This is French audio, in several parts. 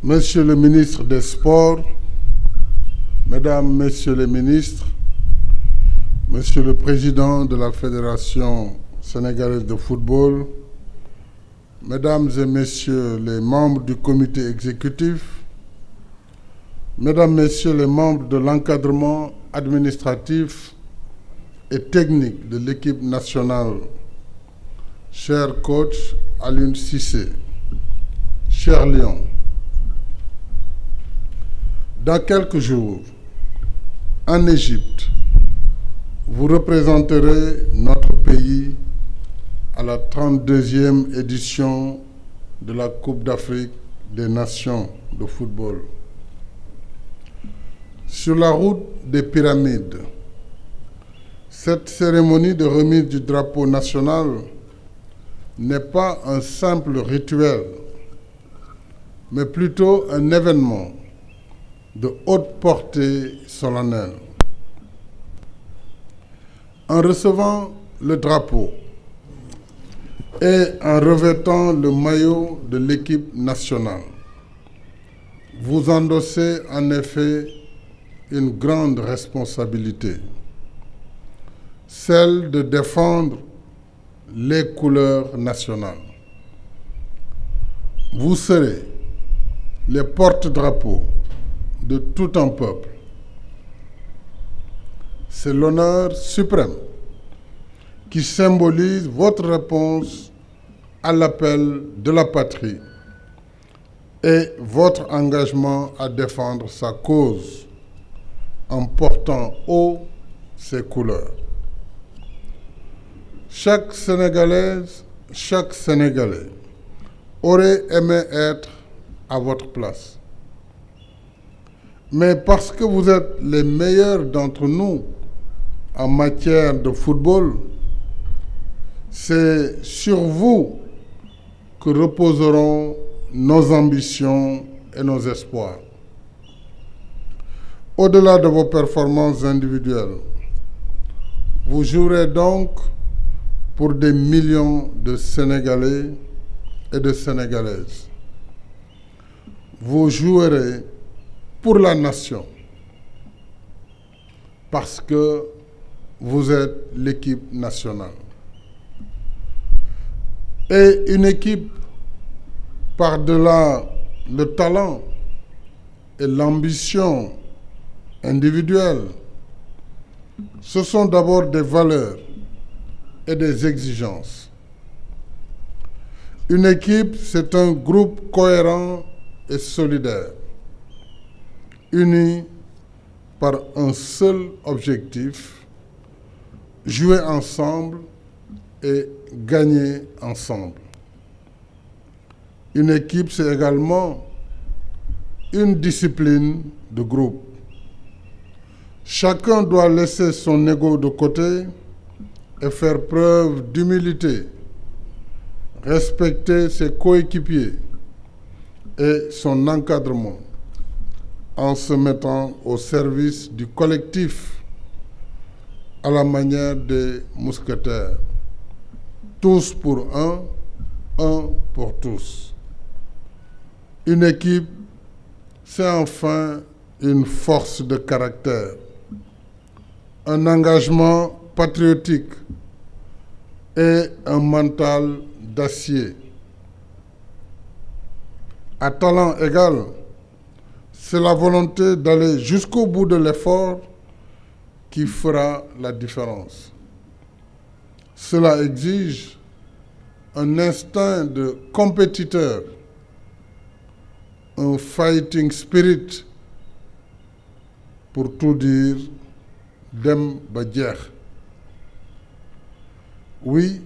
Monsieur le ministre des Sports, Mesdames, Messieurs les ministres, Monsieur le Président de la Fédération sénégalaise de football, Mesdames et Messieurs les membres du comité exécutif, Mesdames, Messieurs les membres de l'encadrement administratif et technique de l'équipe nationale, cher coach Aliou Cissé, cher Lion, dans quelques jours, en Égypte, vous représenterez notre pays à la 32e édition de la Coupe d'Afrique des Nations de football. Sur la route des pyramides, cette cérémonie de remise du drapeau national n'est pas un simple rituel, mais plutôt un événement de haute portée solennelle. En recevant le drapeau et en revêtant le maillot de l'équipe nationale, vous endossez en effet une grande responsabilité, celle de défendre les couleurs nationales. Vous serez les porte-drapeaux de tout un peuple. C'est l'honneur suprême qui symbolise votre réponse à l'appel de la patrie et votre engagement à défendre sa cause en portant haut ses couleurs. Chaque Sénégalaise, chaque Sénégalais aurait aimé être à votre place. Mais parce que vous êtes les meilleurs d'entre nous en matière de football, c'est sur vous que reposeront nos ambitions et nos espoirs. Au-delà de vos performances individuelles, vous jouerez donc pour des millions de Sénégalais et de Sénégalaises. Vous jouerez pour la nation, parce que vous êtes l'équipe nationale. Et une équipe, par-delà le talent et l'ambition individuelle, ce sont d'abord des valeurs et des exigences. Une équipe, c'est un groupe cohérent et solidaire, unis par un seul objectif, jouer ensemble et gagner ensemble. Une équipe, c'est également une discipline de groupe. Chacun doit laisser son ego de côté et faire preuve d'humilité, respecter ses coéquipiers et son encadrement, en se mettant au service du collectif à la manière des mousquetaires. Tous pour un pour tous. Une équipe, c'est enfin une force de caractère, un engagement patriotique et un mental d'acier. À talent égal, c'est la volonté d'aller jusqu'au bout de l'effort qui fera la différence. Cela exige un instinct de compétiteur, un fighting spirit, pour tout dire, dem ba jeex. Oui,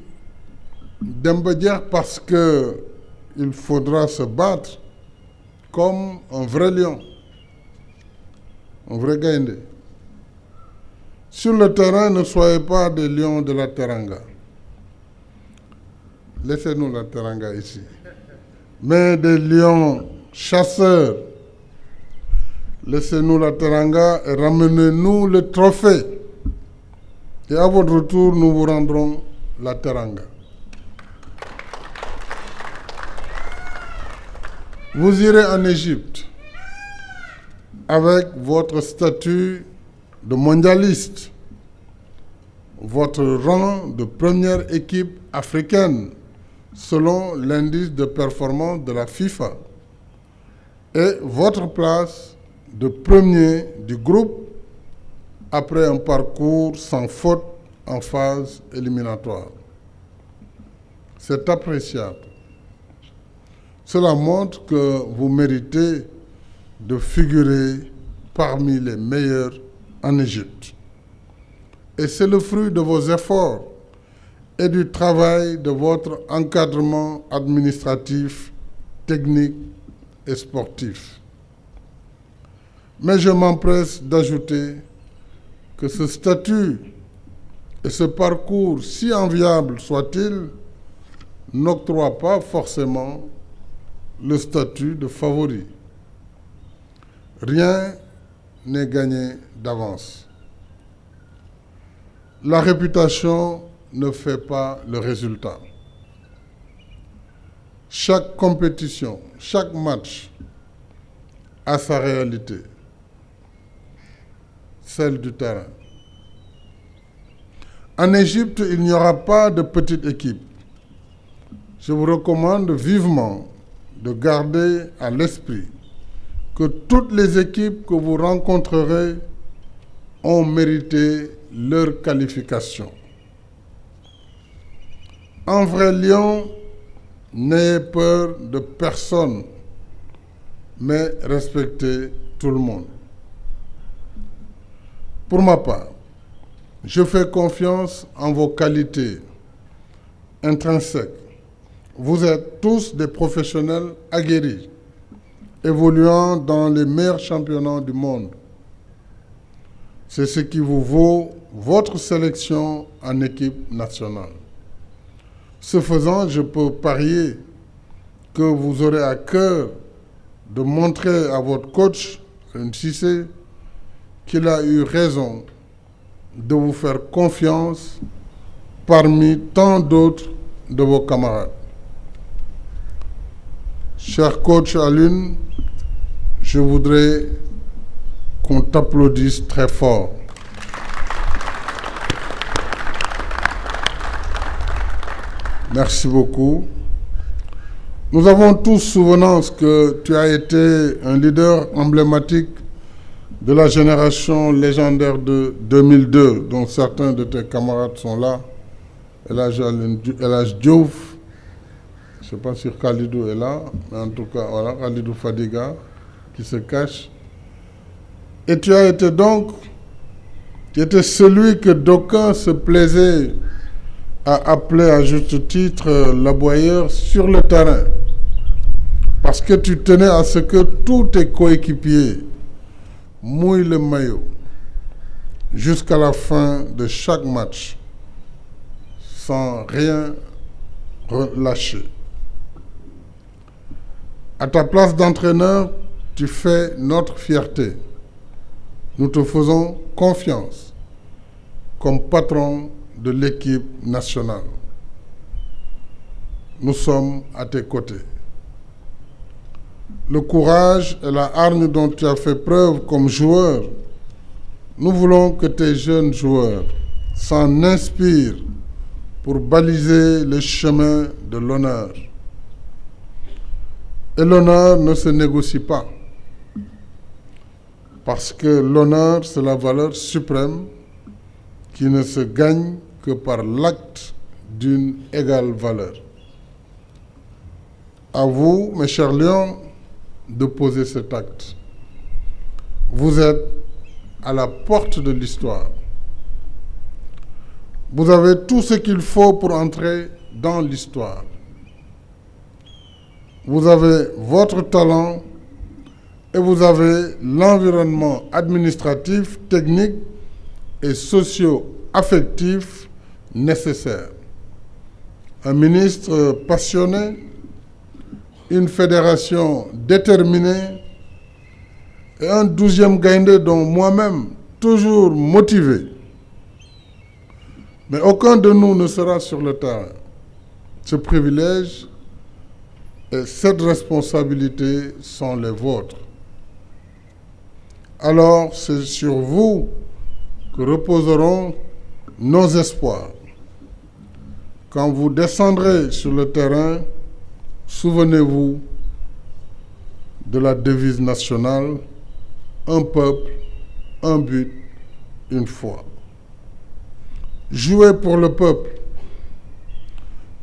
dem ba jeex parce que il faudra se battre comme un vrai lion, un vrai gaïndé. Sur le terrain, ne soyez pas des lions de la teranga. Laissez-nous la teranga ici. Mais des lions chasseurs. Laissez-nous la teranga et ramenez-nous le trophée. Et à votre retour, nous vous rendrons la teranga. Vous irez en Égypte avec votre statut de mondialiste, votre rang de première équipe africaine selon l'indice de performance de la FIFA et votre place de premier du groupe après un parcours sans faute en phase éliminatoire. C'est appréciable. Cela montre que vous méritez de figurer parmi les meilleurs en Égypte. Et c'est le fruit de vos efforts et du travail de votre encadrement administratif, technique et sportif. Mais je m'empresse d'ajouter que ce statut et ce parcours, si enviable soit-il, n'octroient pas forcément le statut de favori. Rien n'est gagné d'avance. La réputation ne fait pas le résultat. Chaque compétition, chaque match a sa réalité, celle du terrain. En Égypte, il n'y aura pas de petite équipe. Je vous recommande vivement de garder à l'esprit que toutes les équipes que vous rencontrerez ont mérité leur qualification. En vrai lion, n'ayez peur de personne, mais respectez tout le monde. Pour ma part, je fais confiance en vos qualités intrinsèques. Vous êtes tous des professionnels aguerris, évoluant dans les meilleurs championnats du monde. C'est ce qui vous vaut votre sélection en équipe nationale. Ce faisant, je peux parier que vous aurez à cœur de montrer à votre coach, Aliou Cissé, qu'il a eu raison de vous faire confiance parmi tant d'autres de vos camarades. Cher coach Aliou, je voudrais qu'on t'applaudisse très fort. Merci beaucoup. Nous avons tous souvenance que tu as été un leader emblématique de la génération légendaire de 2002, dont certains de tes camarades sont là. El Hadj Diouf, je ne sais pas si Khalidou est là, mais en tout cas, voilà, Khalidou Fadiga, qui se cache. Et tu as été donc, tu étais celui que d'aucuns se plaisaient à appeler à juste titre l'aboyeur sur le terrain. Parce que tu tenais à ce que tous tes coéquipiers mouillent le maillot jusqu'à la fin de chaque match, sans rien relâcher. À ta place d'entraîneur, tu fais notre fierté. Nous te faisons confiance comme patron de l'équipe nationale. Nous sommes à tes côtés. Le courage et la hargne dont tu as fait preuve comme joueur, nous voulons que tes jeunes joueurs s'en inspirent pour baliser le chemin de l'honneur. Et l'honneur ne se négocie pas. Parce que l'honneur, c'est la valeur suprême qui ne se gagne que par l'acte d'une égale valeur. À vous, mes chers lions, de poser cet acte. Vous êtes à la porte de l'histoire. Vous avez tout ce qu'il faut pour entrer dans l'histoire. Vous avez votre talent et vous avez l'environnement administratif, technique et socio-affectif nécessaire. Un ministre passionné, une fédération déterminée et un 12e Gaïndé dont moi-même, toujours motivé. Mais aucun de nous ne sera sur le terrain. Ce privilège Et cette responsabilité sont les vôtres. Alors, c'est sur vous que reposeront nos espoirs. Quand vous descendrez sur le terrain, souvenez-vous de la devise nationale, un peuple, un but, une foi. Jouez pour le peuple,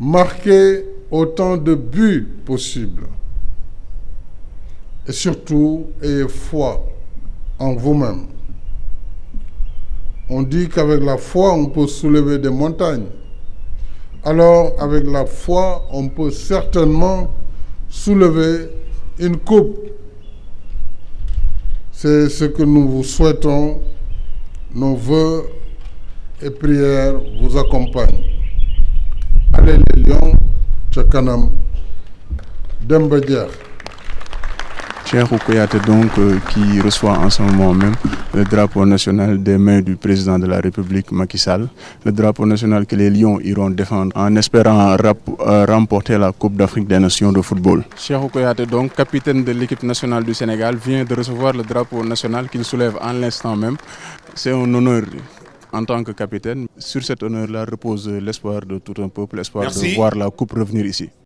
marquez autant de buts possible et surtout ayez foi en vous-même. On dit qu'avec la foi, on peut soulever des montagnes. Alors, avec la foi, on peut certainement soulever une coupe. C'est ce que nous vous souhaitons. Nos vœux et prières vous accompagnent. Allez les Lions, ca kanam, dem ba jeex. Cheikhou Kouyaté donc qui reçoit en ce moment même le drapeau national des mains du président de la République Macky Sall, le drapeau national que les Lions iront défendre en espérant remporter la Coupe d'Afrique des Nations de football. Cheikhou Kouyaté donc capitaine de l'équipe nationale du Sénégal vient de recevoir le drapeau national qu'il soulève en l'instant même. C'est un honneur en tant que capitaine. Sur cet honneur-là repose l'espoir de tout un peuple, l'espoir de voir la coupe revenir ici.